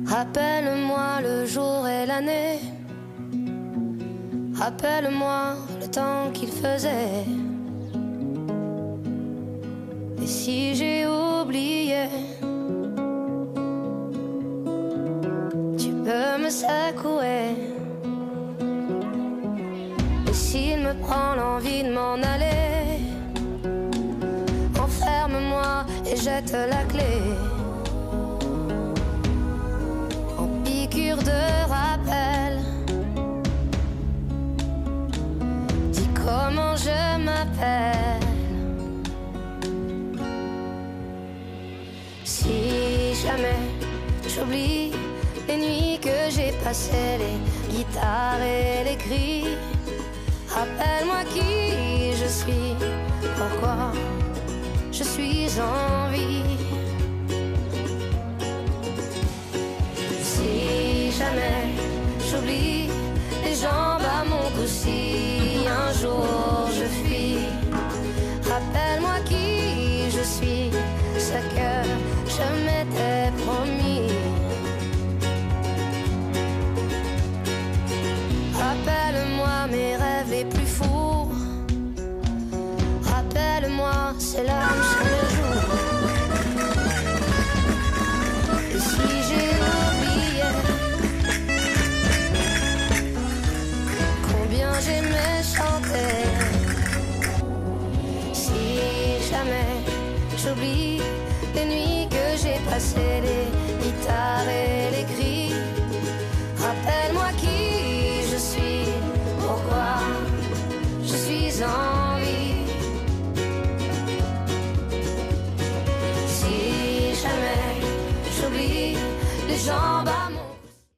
Rappelle-moi le jour et l'année. Rappelle-moi le temps qu'il faisait. Et si j'ai oublié, tu peux me secouer. Et s'il me prend l'envie de m'en aller, enferme-moi et jette la clé. En piqûre de rappel, dis comment je m'appelle. Si jamais j'oublie les nuits que j'ai passées, les guitares et les cris, rappelle-moi qui je suis, pourquoi je suis en vie. Si jamais j'oublie les jambes à mon cou, si un jour je fuis, rappelle-moi qui je suis, ce que je m'étais promis. Rappelle-moi mes rêves les plus fous. Rappelle-moi, c'est l'âme chaque jour. Et si j'ai oublié combien j'aimais chanter, si jamais j'oublie les nuits que j'ai passées, les guitares et les cris, rappelle-moi qui je suis, pourquoi je suis en vie. Si jamais j'oublie les jambes à mon